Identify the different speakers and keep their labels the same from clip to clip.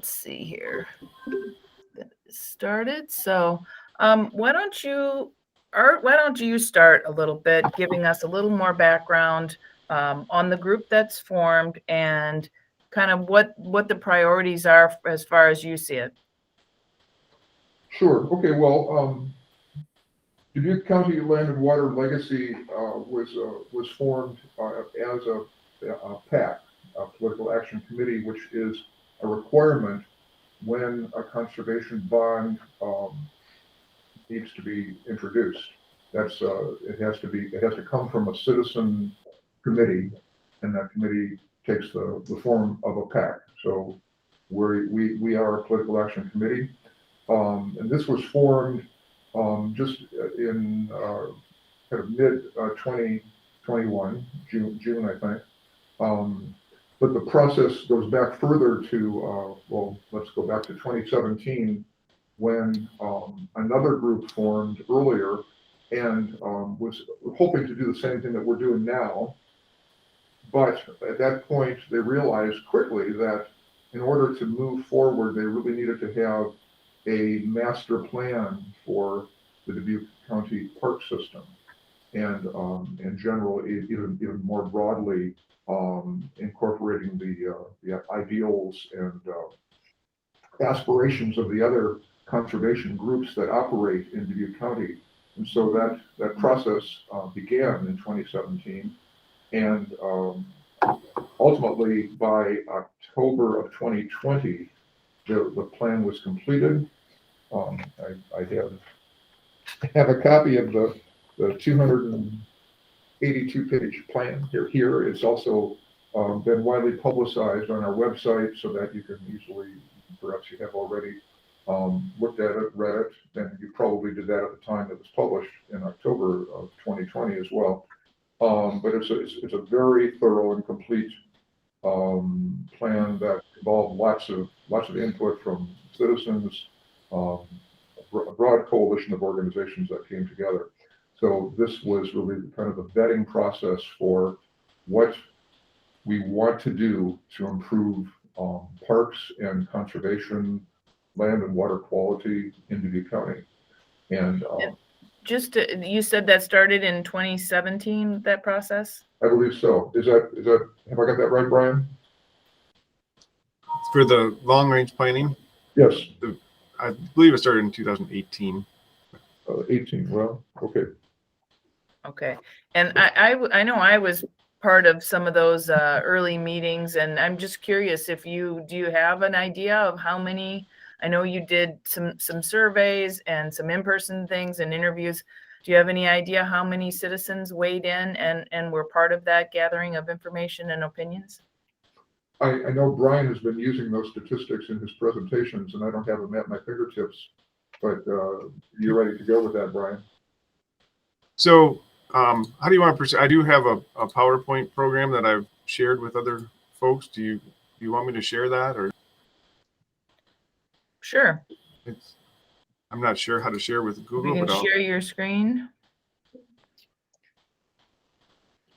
Speaker 1: let's see here. Started. So why don't you, Art, why don't you start a little bit, giving us a little more background on the group that's formed and kind of what the priorities are as far as you see it.
Speaker 2: Sure. Okay. Well, Dubuque County Land and Water Legacy was formed as a PAC, a Political Action Committee, which is a requirement when a conservation bond needs to be introduced. That's it has to come from a citizen committee, and that committee takes the form of a PAC. So we are a Political Action Committee, and this was formed just in kind of mid 2021, June I think. But the process goes back further to, well, let's go back to 2017 when another group formed earlier and was hoping to do the same thing that we're doing now. But at that point, they realized quickly that in order to move forward, they really needed to have a master plan for the Dubuque County park system, and in general, even more broadly, incorporating the ideals and aspirations of the other conservation groups that operate in Dubuque County. And so that process began in 2017, and ultimately by October of 2020, the plan was completed. I have a copy of the 282-page plan here. It's also been widely publicized on our website so that you can easily, perhaps you have already looked at it, read it, and you probably did that at the time it was published in October of 2020 as well. But it's a very thorough and complete plan that involved lots of input from citizens, a broad coalition of organizations that came together. So this was really kind of the vetting process for what we want to do to improve parks and conservation, land and water quality in Dubuque County. And
Speaker 1: you said that started in 2017, that process?
Speaker 2: I believe so. Is that have I got that right, Brian?
Speaker 3: For the long range planning?
Speaker 2: Yes.
Speaker 3: I believe it started in 2018.
Speaker 2: 18. Well, okay.
Speaker 1: Okay. And I know I was part of some of those early meetings, and I'm just curious if do you have an idea of how many? I know you did some surveys and some in-person things and interviews. Do you have any idea how many citizens weighed in and were part of that gathering of information and opinions?
Speaker 2: I know Brian has been using those statistics in his presentations, and I don't have them at my fingertips, but you're ready to go with that, Brian.
Speaker 3: So how do you want to proceed? I do have a PowerPoint program that I've shared with other folks. Do you want me to share that, or?
Speaker 1: Sure.
Speaker 3: I'm not sure how to share with Google.
Speaker 1: You can share your screen.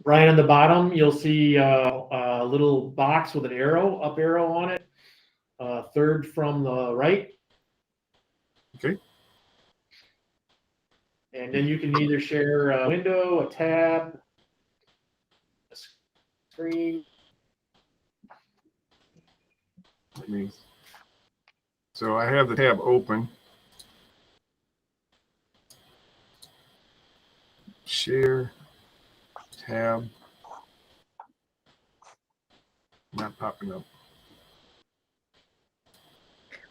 Speaker 4: Right on the bottom, you'll see a little box with an up arrow on it. Third from the right.
Speaker 3: Okay.
Speaker 4: And then you can either share a window, a tab, a screen.
Speaker 3: So I have the tab open. Share tab. Not popping up.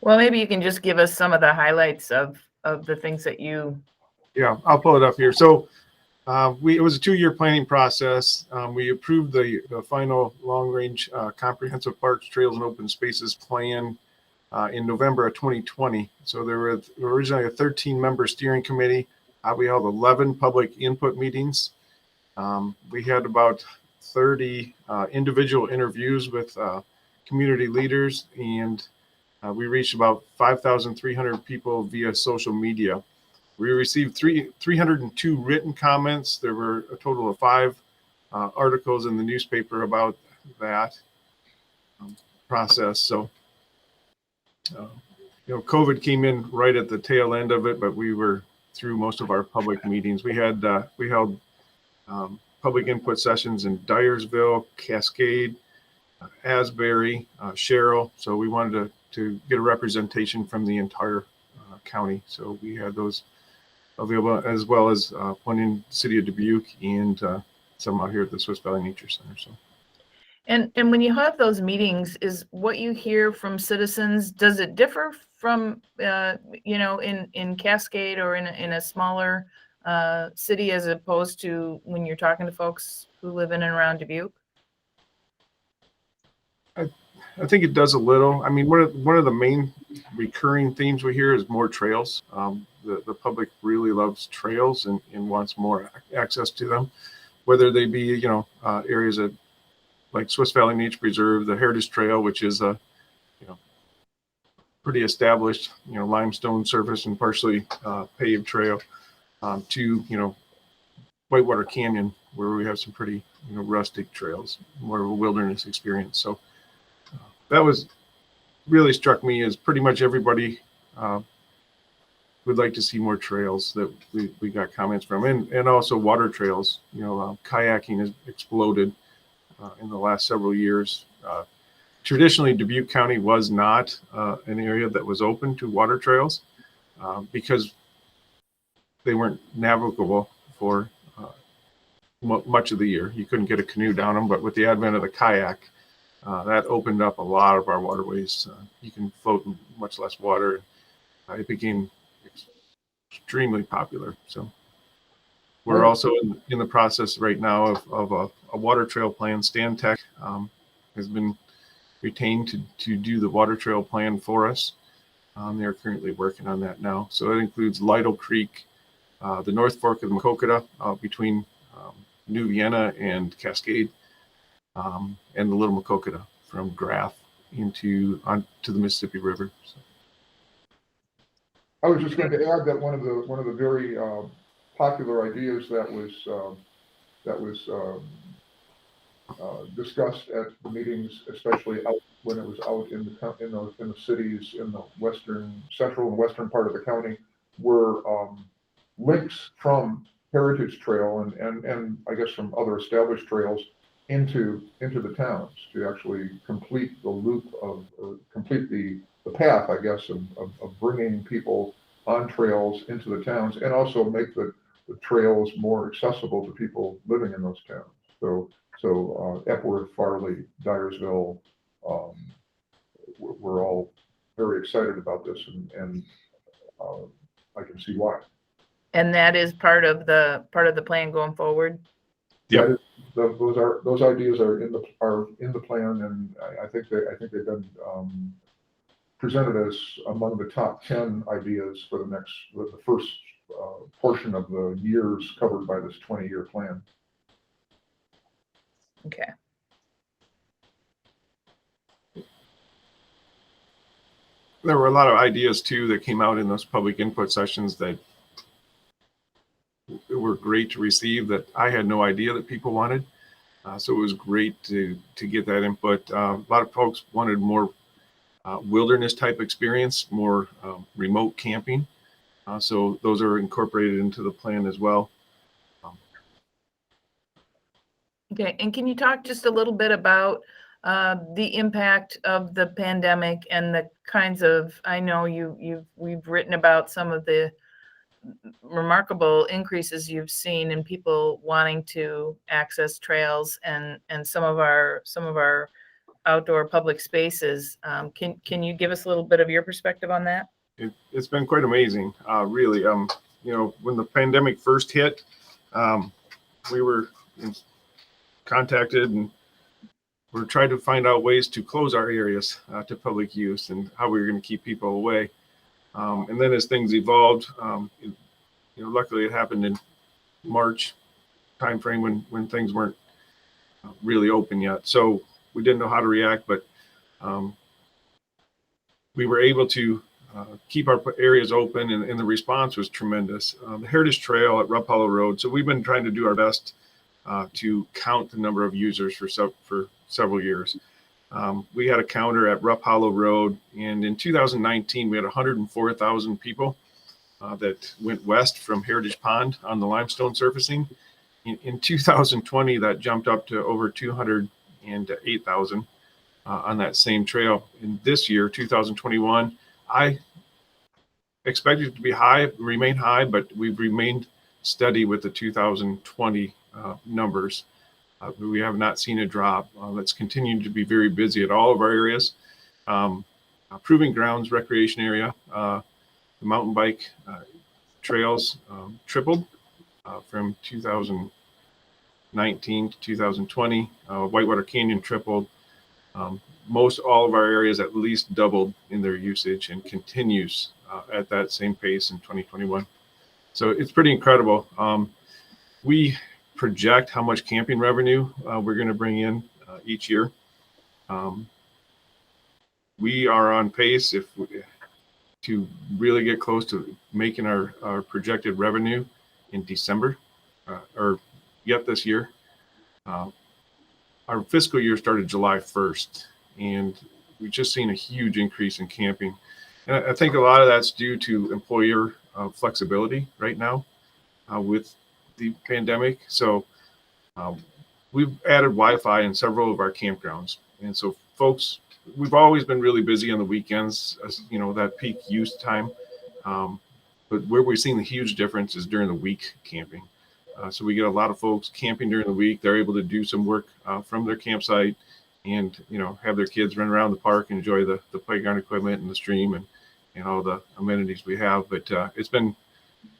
Speaker 1: Well, maybe you can just give us some of the highlights of the things that you.
Speaker 3: Yeah, I'll pull it up here. So it was a 2-year planning process. We approved the final long-range comprehensive parks, trails, and open spaces plan in November of 2020. So there were originally a 13-member steering committee. We held 11 public input meetings. We had about 30 individual interviews with community leaders, and we reached about 5,300 people via social media. We received 302 written comments. There were a total of 5 articles in the newspaper about that process. So COVID came in right at the tail end of it, but we were through most of our public meetings. We held public input sessions in Dyersville, Cascade, Asbury, Sherrill. So we wanted to get a representation from the entire county. So we had those available, as well as one in the city of Dubuque and some out here at the Swiss Valley Nature Center. So.
Speaker 1: And when you have those meetings, is what you hear from citizens, does it differ from, in Cascade or in a smaller city as opposed to when you're talking to folks who live in and around Dubuque?
Speaker 3: I think it does a little. I mean, one of the main recurring themes we hear is more trails. The public really loves trails and wants more access to them, whether they be, areas like Swiss Valley Nature Preserve, the Heritage Trail, which is a, pretty established, limestone surface and partially paved trail, to, Whitewater Canyon, where we have some pretty, rustic trails, more of a wilderness experience. So that was really struck me as pretty much everybody would like to see more trails that we got comments from, and also water trails. Kayaking has exploded in the last several years. Traditionally, Dubuque County was not an area that was open to water trails because they weren't navigable for much of the year. You couldn't get a canoe down them, but with the advent of the kayak, that opened up a lot of our waterways. You can float in much less water. It became extremely popular. So we're also in the process right now of a water trail plan. Stan Tech has been retained to do the water trail plan for us. They're currently working on that now. So it includes Lytle Creek, the North Fork of the Maquoketa between New Vienna and Cascade, and the Little Maquoketa from Graff onto the Mississippi River. So.
Speaker 2: I was just going to add that one of the very popular ideas that was discussed at the meetings, especially when it was out in the cities in the central and western part of the county, were links from Heritage Trail and I guess from other established trails into the towns to actually complete the loop complete the path, I guess, of bringing people on trails into the towns, and also make the trails more accessible to people living in those towns. So Epworth, Farley, Dyersville, we're all very excited about this, and I can see why.
Speaker 1: And that is part of the plan going forward.
Speaker 3: Yeah,
Speaker 2: those ideas are in the plan, and I think they've been presented as among the top 10 ideas for the first portion of the years covered by this 20-year plan.
Speaker 1: Okay.
Speaker 3: there were a lot of ideas too that came out in those public input sessions that were great to receive that I had no idea that people wanted. So it was great to get that input. A lot of folks wanted more wilderness type experience, more remote camping. So those are incorporated into the plan as well.
Speaker 1: Okay, and can you talk just a little bit about the impact of the pandemic and the kinds of, I know we've written about some of the remarkable increases you've seen in people wanting to access trails and some of our outdoor public spaces. Can you give us a little bit of your perspective on that?
Speaker 3: It's been quite amazing, really. When the pandemic first hit, we were contacted and we're trying to find out ways to close our areas to public use and how we were going to keep people away. And then as things evolved, luckily it happened in March timeframe when things weren't really open yet. So we didn't know how to react, but we were able to keep our areas open, and the response was tremendous. The Heritage Trail at Rupp Hollow Road. So we've been trying to do our best to count the number of users for several years. We had a counter at Rough Hollow Road, and in 2019, we had 104,000 people that went west from Heritage Pond on the limestone surfacing. In 2020, that jumped up to over 208,000 on that same trail. In this year, 2021, I expected it to be high, remain high, but we've remained steady with the 2020 numbers. We have not seen a drop. It's continuing to be very busy at all of our areas. Proving Grounds recreation area, the mountain bike trails tripled from 2019 to 2020. Whitewater Canyon tripled. Most all of our areas at least doubled in their usage and continues at that same pace in 2021. So it's pretty incredible. We project how much camping revenue we're going to bring in each year. We are on pace to really get close to making our projected revenue in December or yet this year. Our fiscal year started July 1st, and we've just seen a huge increase in camping. And I think a lot of that's due to employer flexibility right now with the pandemic. So we've added Wi-Fi in several of our campgrounds. And so folks, we've always been really busy on the weekends, you know, that peak use time. But where we've seen the huge difference is during the week camping. So we get a lot of folks camping during the week. They're able to do some work from their campsite and, you know, have their kids run around the park, enjoy the playground equipment and the stream and all the amenities we have. But it's been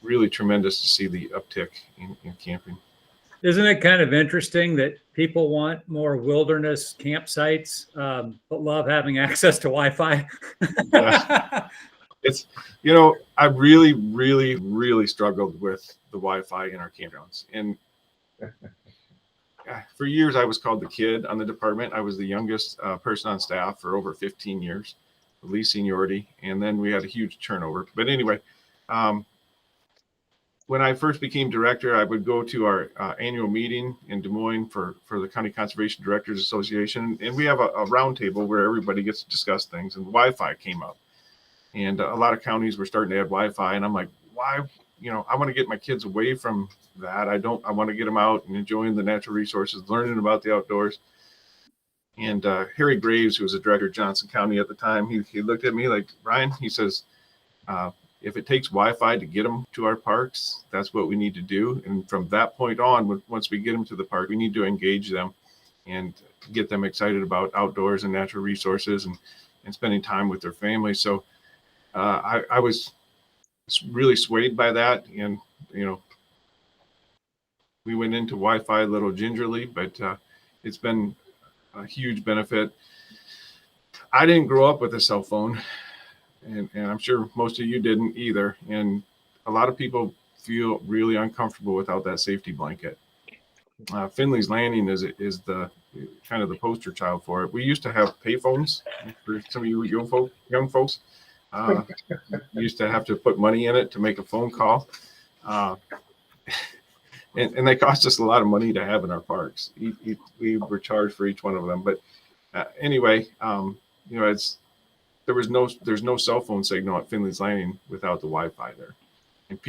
Speaker 3: really tremendous to see the uptick in camping.
Speaker 5: Isn't it kind of interesting that people want more wilderness campsites, but love having access to Wi-Fi?
Speaker 3: Yeah. It's, you know, I really struggled with the Wi-Fi in our campgrounds. And for years, I was called the kid on the department. I was the youngest person on staff for over 15 years, the least seniority. And then we had a huge turnover. But anyway, when I first became director, I would go to our annual meeting in Des Moines for the County Conservation Directors Association. And we have a round table where everybody gets to discuss things, and Wi-Fi came up. And a lot of counties were starting to add Wi-Fi. And I'm like, why? You know, I want to get my kids away from that. I want to get them out and enjoying the natural resources, learning about the outdoors. And Harry Graves, who was the director of Johnson County at the time, he looked at me like, Ryan, he says, if it takes Wi-Fi to get them to our parks, that's what we need to do. And from that point on, once we get them to the park, we need to engage them and get them excited about outdoors and natural resources and spending time with their families. So I was really swayed by that. And, you know, we went into Wi-Fi a little gingerly, but it's been a huge benefit. I didn't grow up with a cell phone. And I'm sure most of you didn't either. And a lot of people feel really uncomfortable without that safety blanket. Finley's Landing is the kind of the poster child for it. We used to have payphones for some of you young folks. You used to have to put money in it to make a phone call. And they cost us a lot of money to have in our parks. We were charged for each one of them. But anyway, you know, there's no cell phone signal at Finley's Landing without the Wi-Fi there. And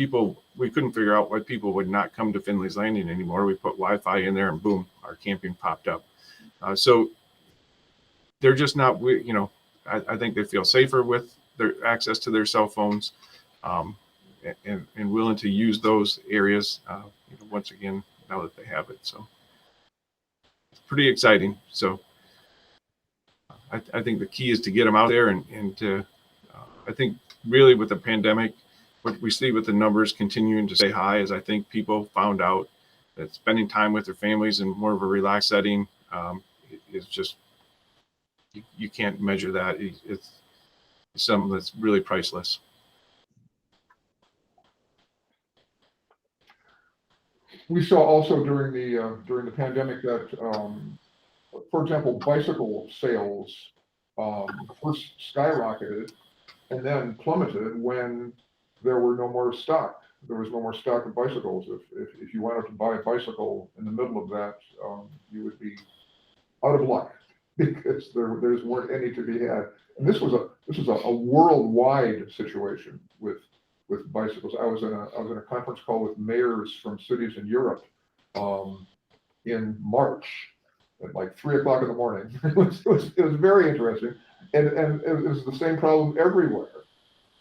Speaker 3: we couldn't figure out why people would not come to Finley's Landing anymore. We put Wi-Fi in there and boom, our camping popped up. So they're just not, you know, I think they feel safer with their access to their cell phones and willing to use those areas, you know, once again, now that they have it. So it's pretty exciting. So I think the key is to get them out there and to, I think really with the pandemic, what we see with the numbers continuing to stay high is I think people found out that spending time with their families in more of a relaxed setting is just, you can't measure that. It's something that's really priceless.
Speaker 2: We saw also during the pandemic that, for example, bicycle sales first skyrocketed and then plummeted when there were no more stock. There was no more stock of bicycles. If you wanted to buy a bicycle in the middle of that, you would be out of luck. because there just weren't any to be had. And this was a worldwide situation with bicycles. I was in a conference call with mayors from cities in Europe in March at like 3 o'clock in the morning. It was very interesting, and it was the same problem everywhere.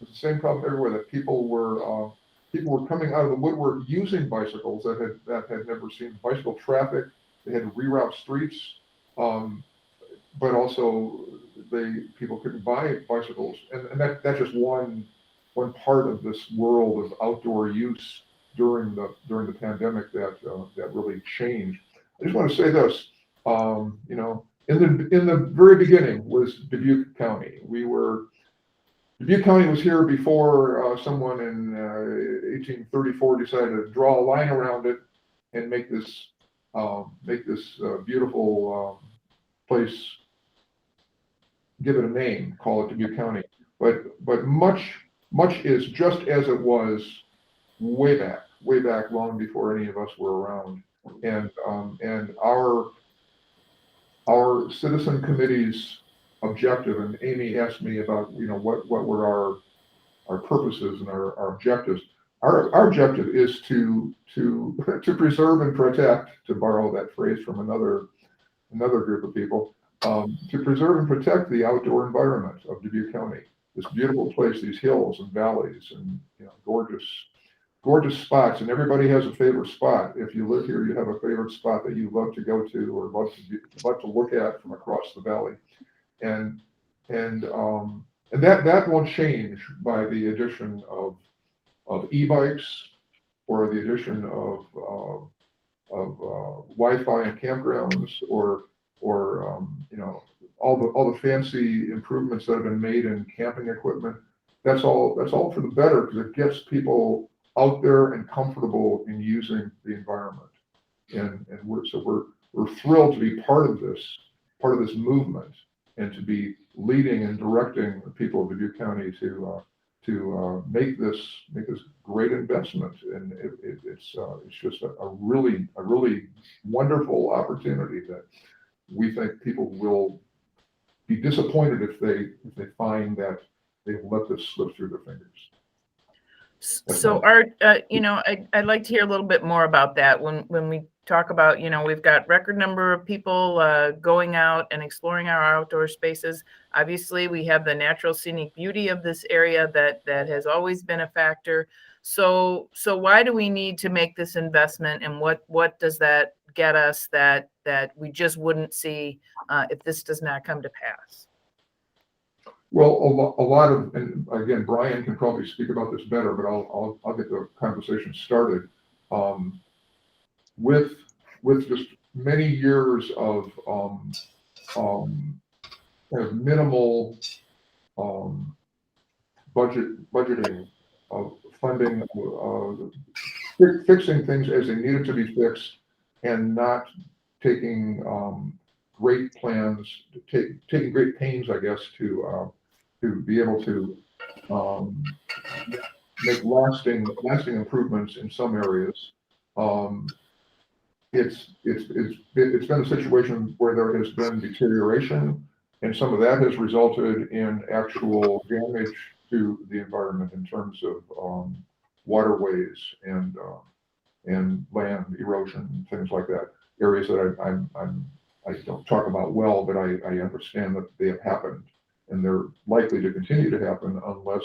Speaker 2: It was the same problem everywhere, that people were coming out of the woodwork using bicycles that had never seen bicycle traffic. They had to reroute streets, but also people couldn't buy bicycles, and that's just one part of this world of outdoor use during the pandemic that really changed. I just want to say this, in the very beginning was Dubuque County. Dubuque County was here before someone in 1834 decided to draw a line around it and make this beautiful place, give it a name, call it Dubuque County. But much is just as it was way back, long before any of us were around. And our citizen committee's objective, and Amy asked me about, what were our purposes and our objectives. Our objective is to preserve and protect, to borrow that phrase from another group of people, to preserve and protect the outdoor environment of Dubuque County. This beautiful place, these hills and valleys and gorgeous spots, and everybody has a favorite spot. If you live here, you have a favorite spot that you love to go to or love to look at from across the valley, and that won't change by the addition of e-bikes or the addition of Wi-Fi and campgrounds or all the fancy improvements that have been made in camping equipment. That's all for the better, because it gets people out there and comfortable in using the environment. And we're thrilled to be part of this movement, and to be leading and directing the people of Dubuque County to make this great investment. And it's just a really wonderful opportunity that we think people will be disappointed if they find that they've let this slip through their fingers.
Speaker 1: So Art, I'd like to hear a little bit more about that. When we talk about, we've got record number of people going out and exploring our outdoor spaces. Obviously, we have the natural scenic beauty of this area that has always been a factor. So why do we need to make this investment, and what does that get us that we just wouldn't see if this does not come to pass?
Speaker 2: Well, a lot of, and again, Brian can probably speak about this better, but I'll get the conversation started. With just many years of kind of minimal budgeting of funding, fixing things as they needed to be fixed, and not taking great plans, taking great pains, I guess, to be able to make lasting improvements in some areas. It's been a situation where there has been deterioration, and some of that has resulted in actual damage to the environment in terms of waterways and land erosion and things like that. Areas that I don't talk about well, but I understand that they have happened, and they're likely to continue to happen unless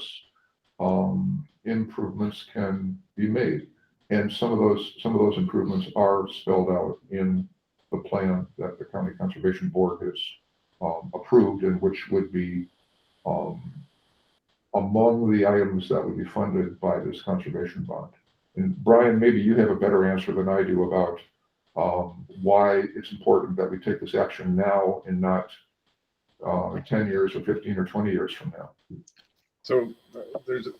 Speaker 2: improvements can be made. And some of those improvements are spelled out in the plan that the County Conservation Board has approved, and which would be among the items that would be funded by this conservation bond. And Brian, maybe you have a better answer than I do about why it's important that we take this action now and not 10 years or 15 or 20 years from now.
Speaker 3: So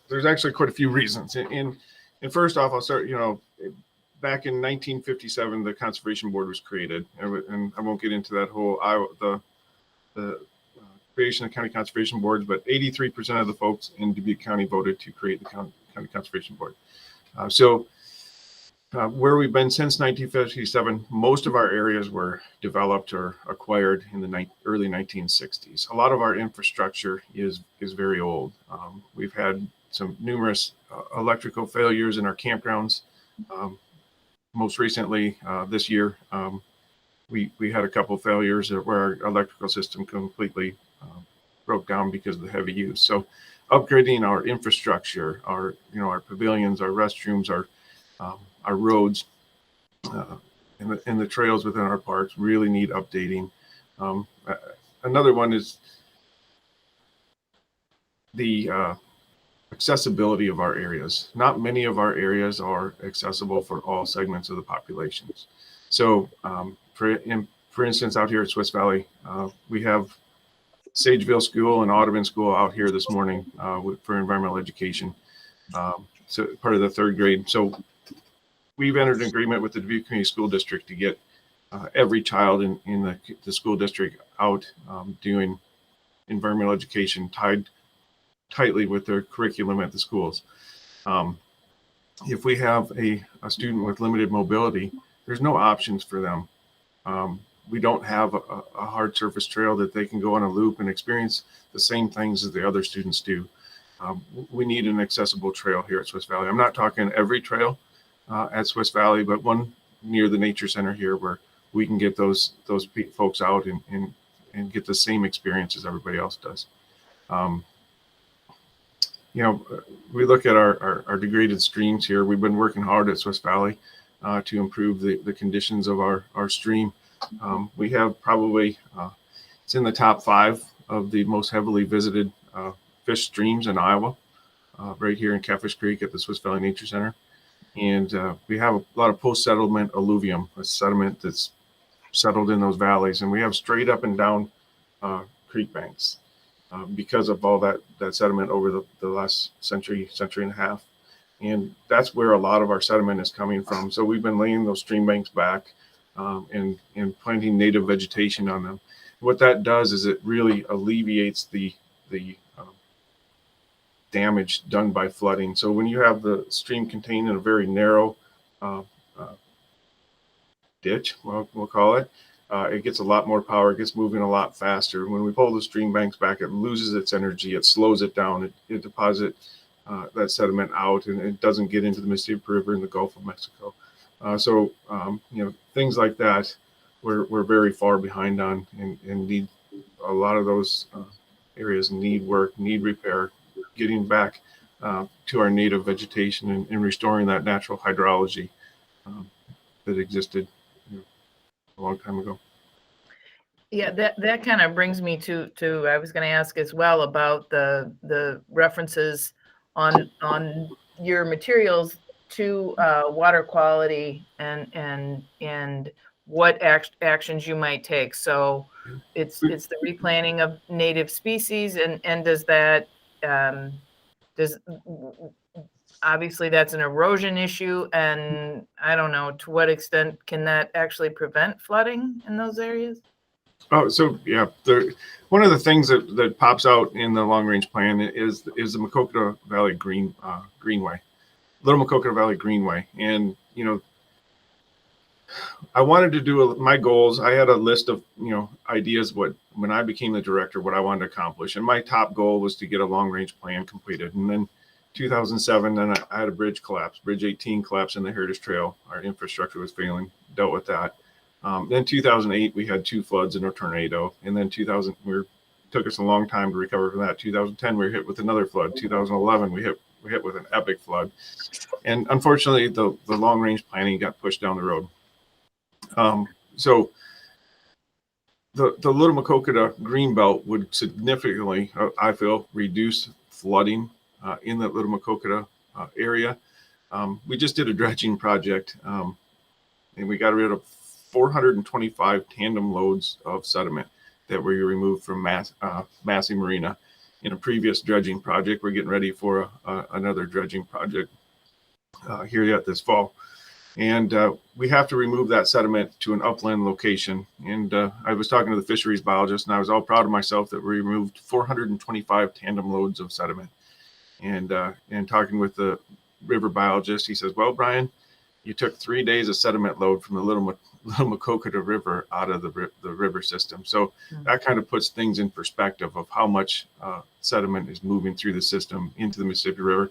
Speaker 3: there's actually quite a few reasons. And first off, I'll start, back in 1957, the Conservation Board was created, and I won't get into that whole, the creation of county conservation boards, but 83% of the folks in Dubuque County voted to create the county conservation board. So Where we've been since 1957, most of our areas were developed or acquired in the early 1960s. A lot of our infrastructure is very old. We've had some numerous electrical failures in our campgrounds. Most recently, this year, we had a couple of failures where our electrical system completely broke down because of the heavy use. So upgrading our infrastructure, our pavilions, our restrooms, our roads, and the trails within our parks really need updating. Another one is the accessibility of our areas. Not many of our areas are accessible for all segments of the populations. So for instance, out here at Swiss Valley, we have Sageville School and Audubon School out here this morning for environmental education. So part of the third grade. So we've entered an agreement with the Dubuque Community School District to get every child in the school district out doing environmental education tied tightly with their curriculum at the schools. If we have a student with limited mobility, there's no options for them. We don't have a hard surface trail that they can go on a loop and experience the same things as the other students do. We need an accessible trail here at Swiss Valley. I'm not talking every trail at Swiss Valley, but one near the nature center here where we can get those folks out and get the same experience as everybody else does. We look at our degraded streams here. We've been working hard at Swiss Valley to improve the conditions of our stream. We have probably, it's in the top 5 of the most heavily visited fish streams in Iowa, right here in Catfish Creek at the Swiss Valley Nature Center. And we have a lot of post-settlement alluvium, a sediment that's settled in those valleys. And we have straight up and down creek banks because of all that sediment over the last century and a half. And that's where a lot of our sediment is coming from. So we've been laying those stream banks back and planting native vegetation on them. What that does is it really alleviates the damage done by flooding. So when you have the stream contained in a very narrow ditch, we'll call it, it gets a lot more power, it gets moving a lot faster. When we pull the stream banks back, it loses its energy, it slows it down, it deposits that sediment out, and it doesn't get into the Mississippi River in the Gulf of Mexico. So things like that, we're very far behind on, and need a lot of those areas need work, need repair, getting back to our native vegetation and restoring that natural hydrology that existed a long time ago.
Speaker 1: Yeah, that kind of brings me to I was going to ask as well about the references on your materials to water quality and what actions you might take. So it's the replanting of native species, and does that obviously that's an erosion issue, and I don't know to what extent can that actually prevent flooding in those areas?
Speaker 3: Oh, so yeah, one of the things that pops out in the long range plan is the Maquoketa Valley Greenway, Little Maquoketa Valley Greenway, and I wanted to do my goals. I had a list of ideas when I became the director, what I wanted to accomplish, and my top goal was to get a long range plan completed. And then 2007, then I had a bridge collapse, Bridge 18 collapse in the Heritage Trail. Our infrastructure was failing, dealt with that. Then 2008, we had 2 floods and a tornado. And then 2000, took us a long time to recover from that. 2010, we were hit with another flood. 2011, we hit with an epic flood. And unfortunately, the long range planning got pushed down the road. So the Little Maquoketa Greenbelt would significantly, I feel, reduce flooding in the Little Maquoketa area. We just did a dredging project, and we got rid of 425 tandem loads of sediment that were removed from Massey Marina in a previous dredging project. We're getting ready for another dredging project here yet this fall. And we have to remove that sediment to an upland location. And I was talking to the fisheries biologist, and I was all proud of myself that we removed 425 tandem loads of sediment. And talking with the river biologist, he says, well, Brian, you took 3 days of sediment load from the Little Macocata River out of the river system. So that kind of puts things in perspective of how much sediment is moving through the system into the Mississippi River.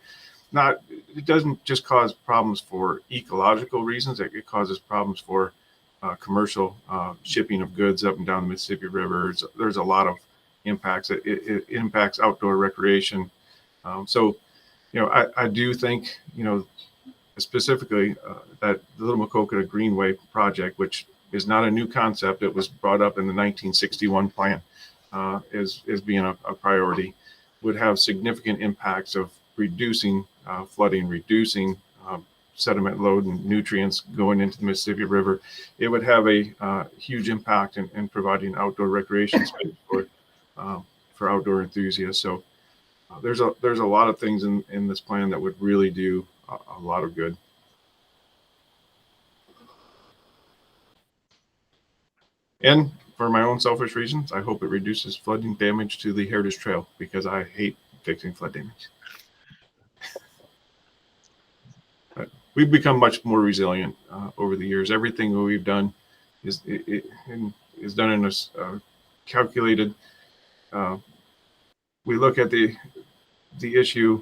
Speaker 3: It doesn't just cause problems for ecological reasons. It causes problems for commercial shipping of goods up and down the Mississippi River. There's a lot of impacts. It impacts outdoor recreation. So, I do think, specifically that the Little Macocata Greenway project, which is not a new concept, it was brought up in the 1961 plan as being a priority, would have significant impacts of reducing flooding, reducing sediment load and nutrients going into the Mississippi River. It would have a huge impact in providing outdoor recreation space for outdoor enthusiasts. So there's a lot of things in this plan that would really do a lot of good. And for my own selfish reasons, I hope it reduces flooding damage to the Heritage Trail, because I hate fixing flood damage. But we've become much more resilient over the years. Everything that we've done is done in a calculated. We look at the issue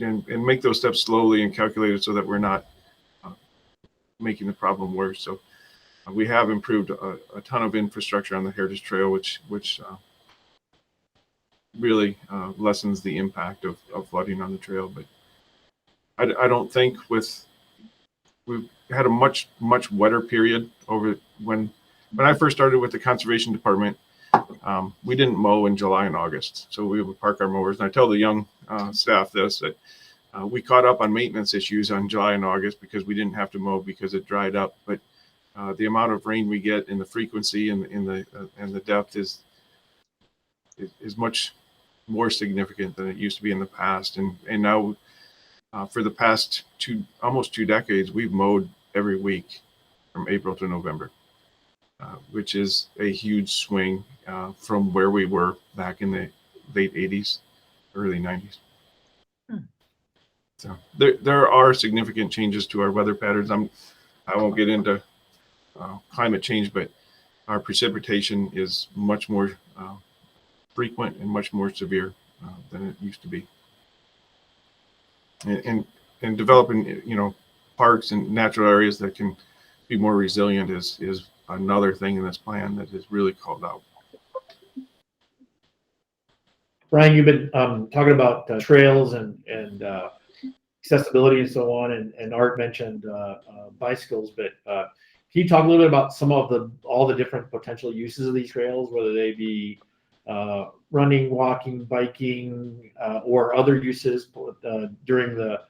Speaker 3: and make those steps slowly and calculated so that we're not making the problem worse. So we have improved a ton of infrastructure on the Heritage Trail, which really lessens the impact of flooding on the trail. But I don't think we've had a much wetter period over when I first started with the conservation department. We didn't mow in July and August, so we would park our mowers. And I tell the young staff this, that we caught up on maintenance issues on July and August because we didn't have to mow because it dried up. But the amount of rain we get and the frequency and the depth is much more significant than it used to be in the past. And now for the past almost 2 decades, we've mowed every week from April to November. Which is a huge swing from where we were back in the late 80s, early 90s. So there are significant changes to our weather patterns. I won't get into climate change, but our precipitation is much more frequent and much more severe than it used to be. And developing, parks and natural areas that can be more resilient is another thing in this plan that is really called out.
Speaker 4: Brian, you've been talking about trails and accessibility and so on, and Art mentioned bicycles, but can you talk a little bit about all the different potential uses of these trails, whether they be running, walking, biking, or other uses during the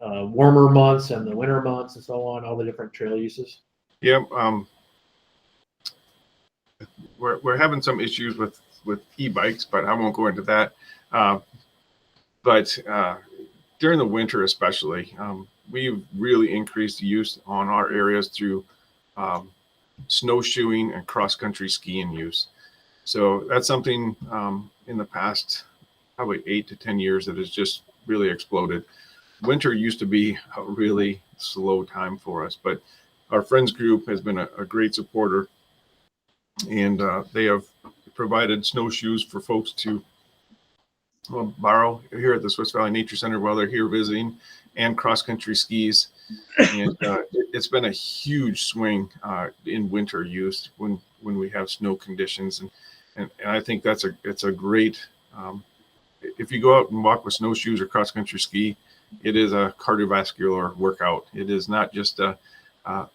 Speaker 4: warmer months and the winter months and so on, all the different trail uses?
Speaker 3: Yeah, we're having some issues with e-bikes, but I won't go into that. But during the winter, especially, we've really increased the use on our areas through snowshoeing and cross-country skiing use. So that's something in the past probably 8 to 10 years that has just really exploded. Winter used to be a really slow time for us, but our friends group has been a great supporter, and they have provided snowshoes for folks to borrow here at the Swiss Valley Nature Center while they're here visiting, and cross-country skis. And it's been a huge swing in winter use when we have snow conditions, and I think it's a great. If you go out and walk with snowshoes or cross-country ski, it is a cardiovascular workout. It is not just a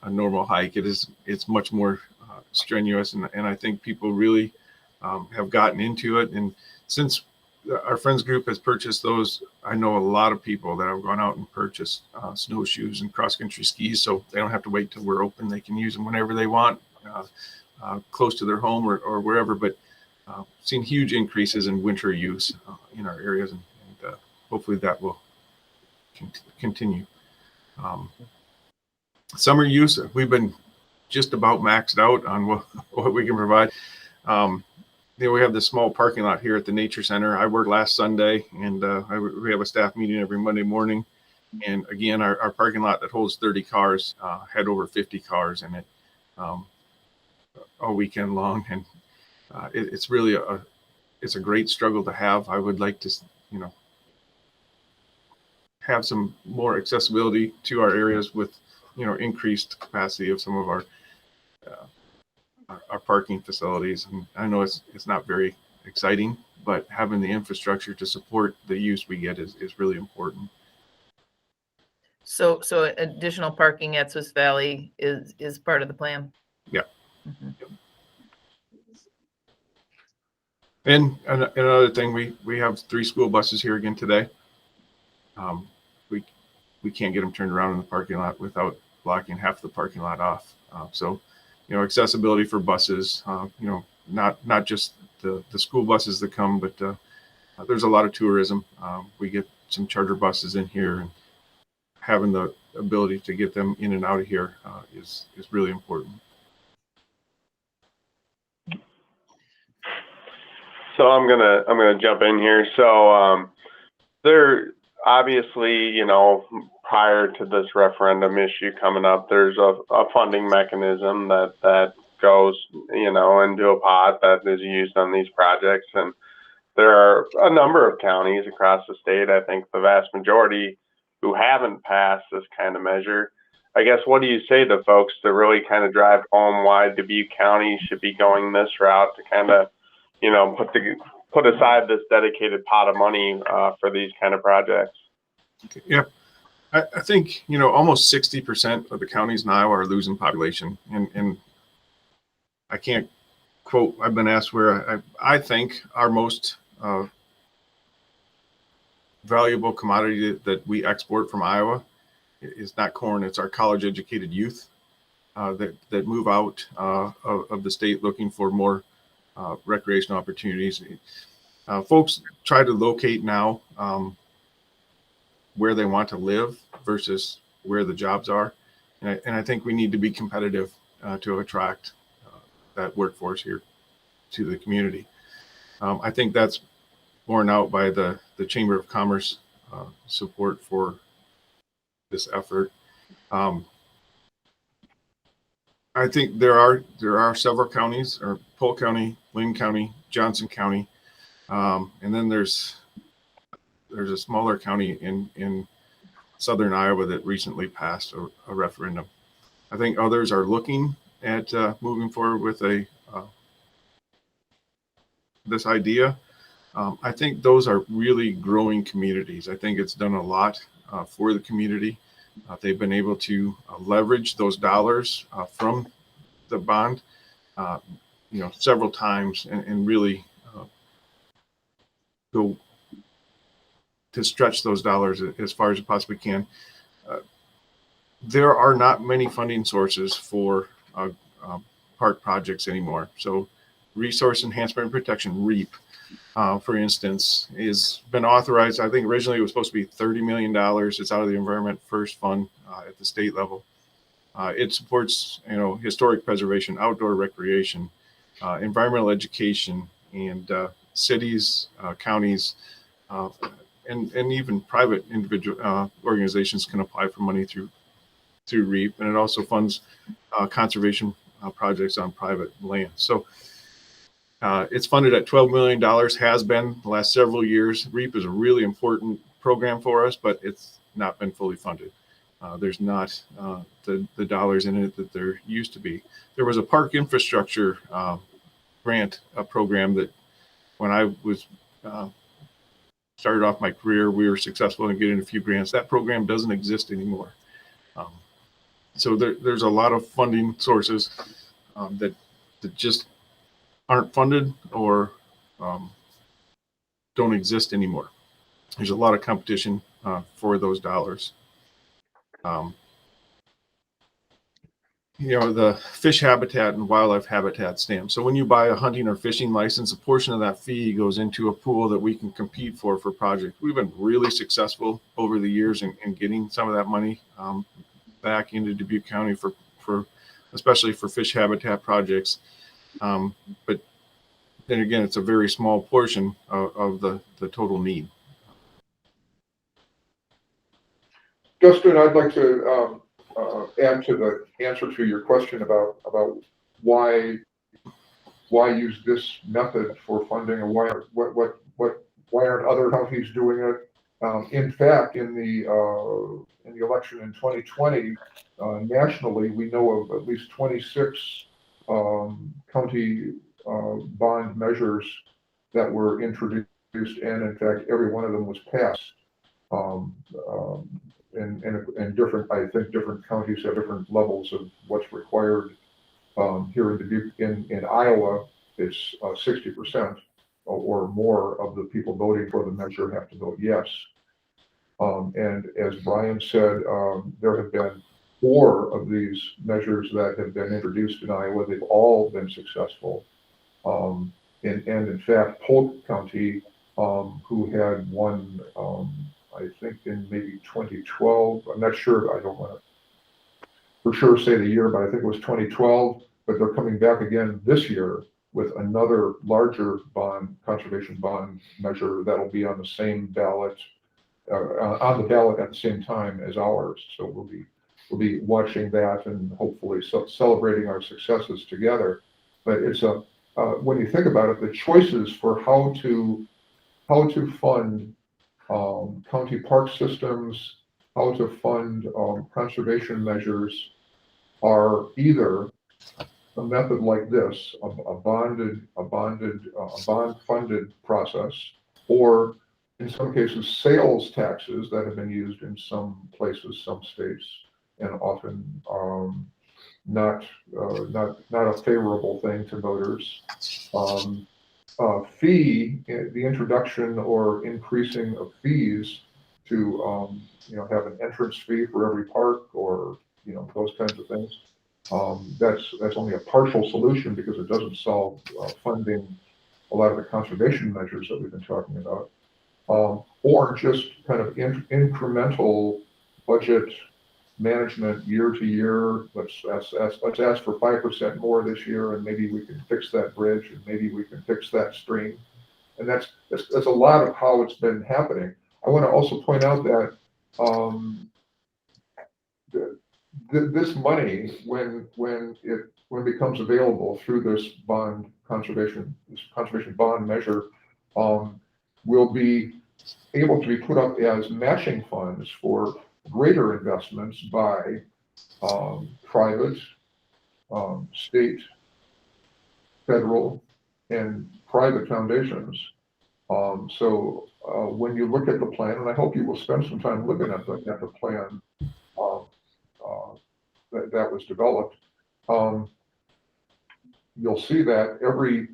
Speaker 3: normal hike. It's much more strenuous, and I think people really have gotten into it. And since our friends group has purchased those, I know a lot of people that have gone out and purchased snowshoes and cross-country skis, so they don't have to wait till we're open. They can use them whenever they want, close to their home or wherever. But seen huge increases in winter use in our areas, and hopefully that will continue. Summer use, we've been just about maxed out on what we can provide. We have this small parking lot here at the Nature Center. I worked last Sunday, and we have a staff meeting every Monday morning. And again, our parking lot that holds 30 cars had over 50 cars in it all weekend long. And it's really it's a great struggle to have. I would like to, have some more accessibility to our areas with, increased capacity of some of our parking facilities. And I know it's not very exciting, but having the infrastructure to support the use we get is really important.
Speaker 1: So additional parking at Swiss Valley is part of the plan?
Speaker 3: Yeah.
Speaker 1: Mhm.
Speaker 3: And another thing, we have 3 school buses here again today. We can't get them turned around in the parking lot without blocking half the parking lot off. So, accessibility for buses, not just the school buses that come, but there's a lot of tourism. We get some charter buses in here, and having the ability to get them in and out of here is really important.
Speaker 6: So I'm gonna jump in here. So there obviously, prior to this referendum issue coming up, there's a funding mechanism that goes, into a pot that is used on these projects. And there are a number of counties across the state, I think the vast majority, who haven't passed this kind of measure. I guess, what do you say to folks to really kind of drive home why Dubuque County should be going this route to kind of, put aside this dedicated pot of money for these kind of projects?
Speaker 3: Yeah, I think, almost 60% of the counties in Iowa are losing population. And I can't quote, I've been asked where I think our most valuable commodity that we export from Iowa is not corn, it's our college educated youth that move out of the state looking for more recreational opportunities. Folks try to locate now where they want to live versus where the jobs are. And I think we need to be competitive to attract that workforce here to the community. I think that's borne out by the Chamber of Commerce support for this effort. I think there are several counties, or Polk County, Linn County, Johnson County, and then there's a smaller county in southern Iowa that recently passed a referendum. I think others are looking at moving forward with this idea. I think those are really growing communities. I think it's done a lot for the community. They've been able to leverage those dollars from the bond, several times and really go to stretch those dollars as far as it possibly can. There are not many funding sources for park projects anymore. So Resource Enhancement and Protection, REAP, for instance, has been authorized. I think originally it was supposed to be $30 million. It's out of the Environment First Fund at the state level. It supports, historic preservation, outdoor recreation, environmental education, and cities, counties, and even private individual organizations can apply for money through REAP, and it also funds conservation projects on private land. So it's funded at $12 million, has been the last several years. REAP is a really important program for us, but it's not been fully funded. There's not the dollars in it that there used to be. There was a park infrastructure grant program that when I was started off my career, we were successful in getting a few grants. That program doesn't exist anymore. So there's a lot of funding sources that just aren't funded or don't exist anymore. There's a lot of competition for those dollars. The fish habitat and wildlife habitat stamp. So when you buy a hunting or fishing license, a portion of that fee goes into a pool that we can compete for projects. We've been really successful over the years in getting some of that money back into Dubuque County for especially for fish habitat projects. But then again, it's a very small portion of the total need.
Speaker 2: Justin, I'd like to add to the answer to your question about why use this method for funding, and why aren't other counties doing it? In fact, in the election in 2020, nationally, we know of at least 26 county bond measures that were introduced, and in fact, every one of them was passed. And different, I think different counties have different levels of what's required. Here in Dubuque, in Iowa, it's 60% or more of the people voting for the measure have to vote yes. And as Brian said, there have been 4 of these measures that have been introduced in Iowa. They've all been successful. And in fact, Polk County, who had one, I think in maybe 2012, I'm not sure, I don't want to for sure say the year, but I think it was 2012, but they're coming back again this year with another larger conservation bond measure that'll be on the same ballot, on the ballot at the same time as ours. So we'll be watching that and hopefully celebrating our successes together. But it's when you think about it, the choices for how to fund county park systems, how to fund conservation measures are either a method like this, a bond-funded process, or in some cases sales taxes that have been used in some places, some states, and often not a favorable thing to voters. The introduction or increasing of fees to have an entrance fee for every park, or those kinds of things. That's only a partial solution because it doesn't solve funding a lot of the conservation measures that we've been talking about, or just kind of incremental budget management year to year. Let's ask for 5% more this year, and maybe we can fix that bridge, and maybe we can fix that stream. And that's a lot of how it's been happening. I want to also point out that this money, when it becomes available through this conservation bond measure, will be able to be put up as matching funds for greater investments by private, state, federal, and private foundations. So when you look at the plan, and I hope you will spend some time looking at the plan that was developed, you'll see that every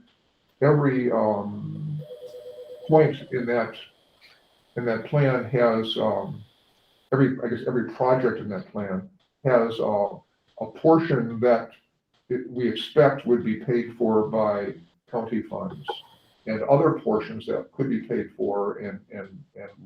Speaker 2: point in that plan has every project in that plan has a portion that we expect would be paid for by county funds, and other portions that could be paid for and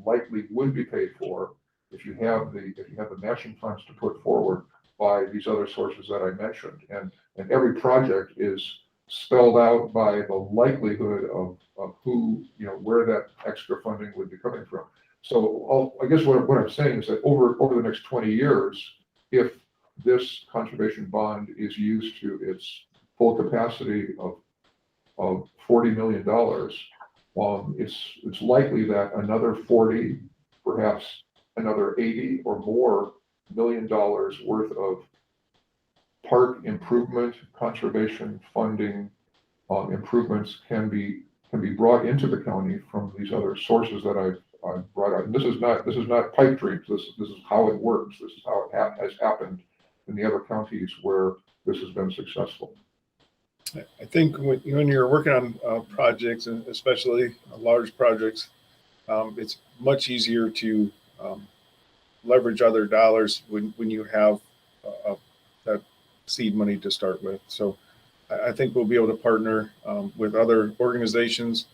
Speaker 2: likely would be paid for if you have the matching funds to put forward by these other sources that I mentioned. And every project is spelled out by the likelihood of who, where that extra funding would be coming from. So I guess what I'm saying is that over the next 20 years, if this conservation bond is used to its full capacity of $40 million, it's likely that another 40, perhaps another 80 or more $1 million worth of park improvement, conservation funding improvements can be brought into the county from these other sources that I've brought out. And this is not pipe dreams. This is how it works. This is how it has happened in the other counties where this has been successful.
Speaker 3: I think when you're working on projects, and especially large projects, it's much easier to leverage other dollars when you have that seed money to start with. So I think we'll be able to partner with other organizations,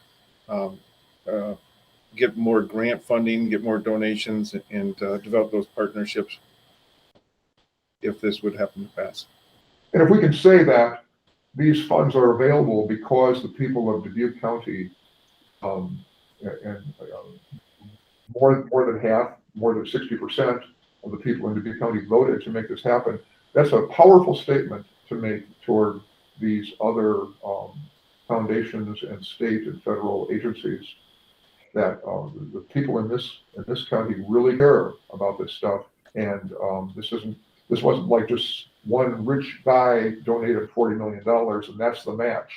Speaker 3: get more grant funding, get more donations, and develop those partnerships if this would happen to pass.
Speaker 2: And if we can say that these funds are available because the people of Dubuque County, and more than half, more than 60%, of the people in Dubuque County voted to make this happen. That's a powerful statement to make toward these other foundations and state and federal agencies that the people in this county really care about this stuff. And this wasn't like just one rich guy donated $40 million and that's the match.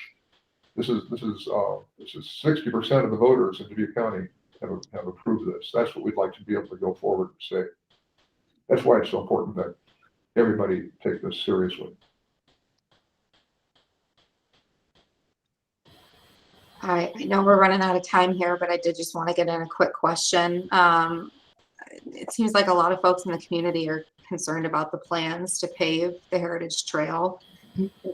Speaker 2: This is 60% of the voters in Dubuque County have approved this. That's what we'd like to be able to go forward and say. That's why it's so important that everybody take this seriously.
Speaker 7: I know we're running out of time here, but I did just want to get in a quick question. It seems like a lot of folks in the community are concerned about the plans to pave the Heritage Trail.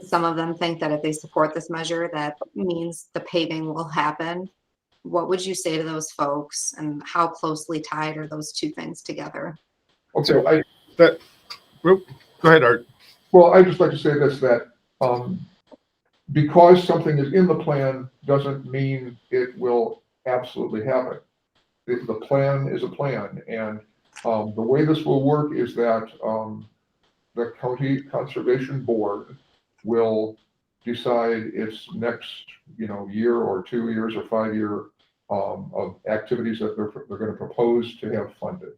Speaker 7: Some of them think that if they support this measure, that means the paving will happen. What would you say to those folks, and how closely tied are those two things together?
Speaker 2: Okay,
Speaker 3: Go ahead, Art.
Speaker 2: well, I just like to say this, that because something is in the plan doesn't mean it will absolutely happen. The plan is a plan, and the way this will work is that the County Conservation Board will decide its next, year or 2 years or 5 year of activities that they're going to propose to have funded,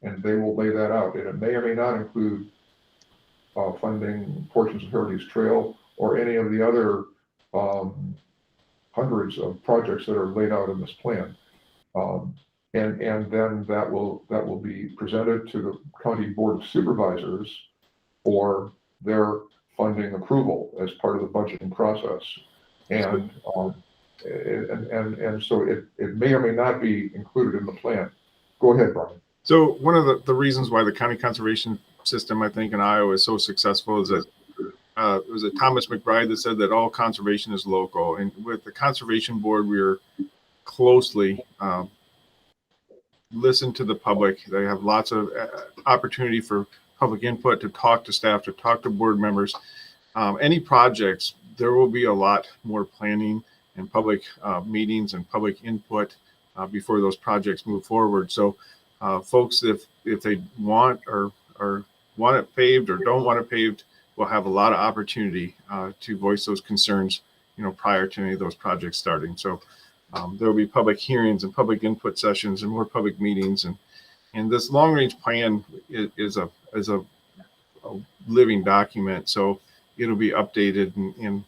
Speaker 2: and they will lay that out. And it may or may not include funding portions of Heritage Trail or any of the other hundreds of projects that are laid out in this plan. And then that will be presented to the County Board of Supervisors for their funding approval as part of the budgeting process. And so it may or may not be included in the plan. Go ahead, Brian.
Speaker 3: So one of the reasons why the county conservation system, I think, in Iowa is so successful is that it was Thomas McBride that said that all conservation is local. And with the Conservation Board, we're closely listen to the public. They have lots of opportunity for public input, to talk to staff, to talk to board members. Any projects, there will be a lot more planning and public meetings and public input before those projects move forward. So folks, if they want or want it paved or don't want it paved, will have a lot of opportunity to voice those concerns, prior to any of those projects starting. So there will be public hearings and public input sessions and more public meetings, and this long range plan is a living document. So it'll be updated, and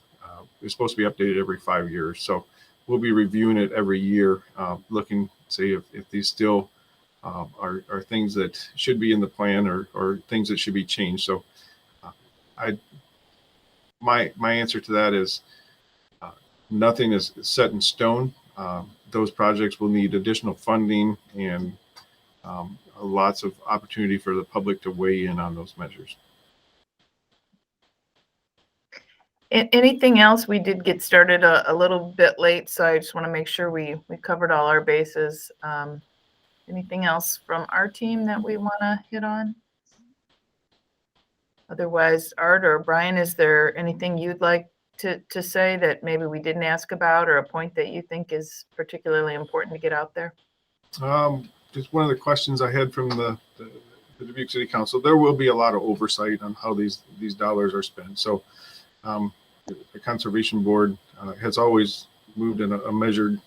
Speaker 3: it's supposed to be updated every 5 years. So we'll be reviewing it every year, looking to see if these still are things that should be in the plan or things that should be changed. So my answer to that is nothing is set in stone. Those projects will need additional funding and lots of opportunity for the public to weigh in on those measures.
Speaker 1: Anything else? We did get started a little bit late, so I just want to make sure we covered all our bases. Anything else from our team that we want to hit on? Otherwise, Art or Brian, is there anything you'd like to say that maybe we didn't ask about, or a point that you think is particularly important to get out there?
Speaker 3: Just one of the questions I had from the Dubuque City Council, there will be a lot of oversight on how these dollars are spent. So the Conservation Board has always moved in a measured,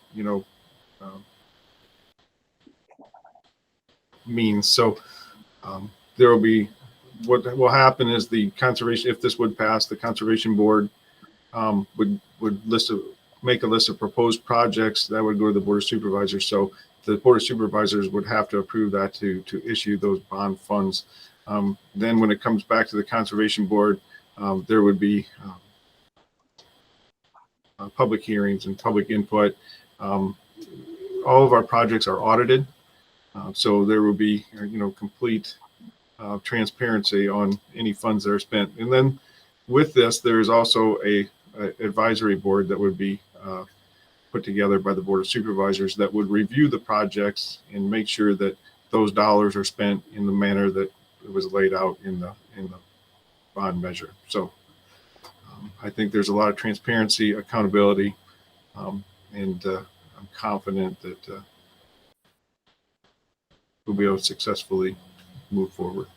Speaker 3: means. So there will be, what will happen is the conservation, if this would pass, the Conservation Board would make a list of proposed projects that would go to the Board of Supervisors. So the Board of Supervisors would have to approve that to issue those bond funds. Then when it comes back to the Conservation Board, there would be public hearings and public input. All of our projects are audited, so there will be complete transparency on any funds that are spent. And then with this, there is also a advisory board that would be put together by the Board of Supervisors that would review the projects and make sure that those dollars are spent in the manner that it was laid out in the bond measure. So I think there's a lot of transparency, accountability, and I'm confident that we'll be able to successfully move forward.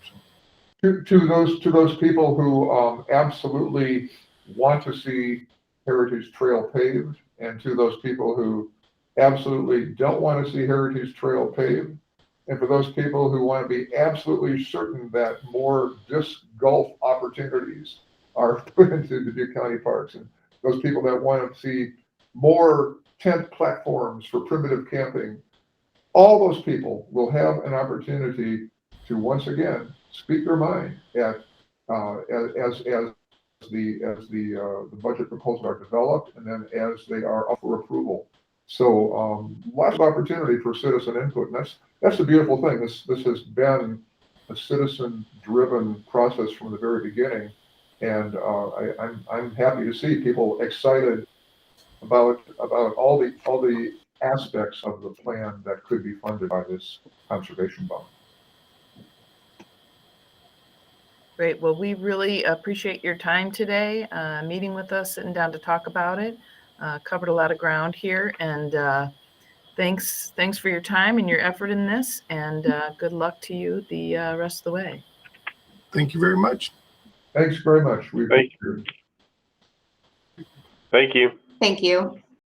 Speaker 3: So.
Speaker 2: To those people who absolutely want to see Heritage Trail paved, and to those people who absolutely don't want to see Heritage Trail paved, and for those people who want to be absolutely certain that more disc golf opportunities are put into Dubuque County parks, and those people that want to see more tent platforms for primitive camping, all those people will have an opportunity to once again speak their mind at as the budget proposals are developed, and then as they are up for approval. So lots of opportunity for citizen input, and that's the beautiful thing. This has been a citizen-driven process from the very beginning, and I'm happy to see people excited about all the aspects of the plan that could be funded by this conservation bond.
Speaker 1: Great. Well, we really appreciate your time today, meeting with us, sitting down to talk about it. Covered a lot of ground here, and thanks for your time and your effort in this, and good luck to you the rest of the way.
Speaker 3: Thank you very much.
Speaker 2: Thanks very much. We
Speaker 6: Thank
Speaker 2: appreciate it.
Speaker 6: Thank you.
Speaker 7: Thank you.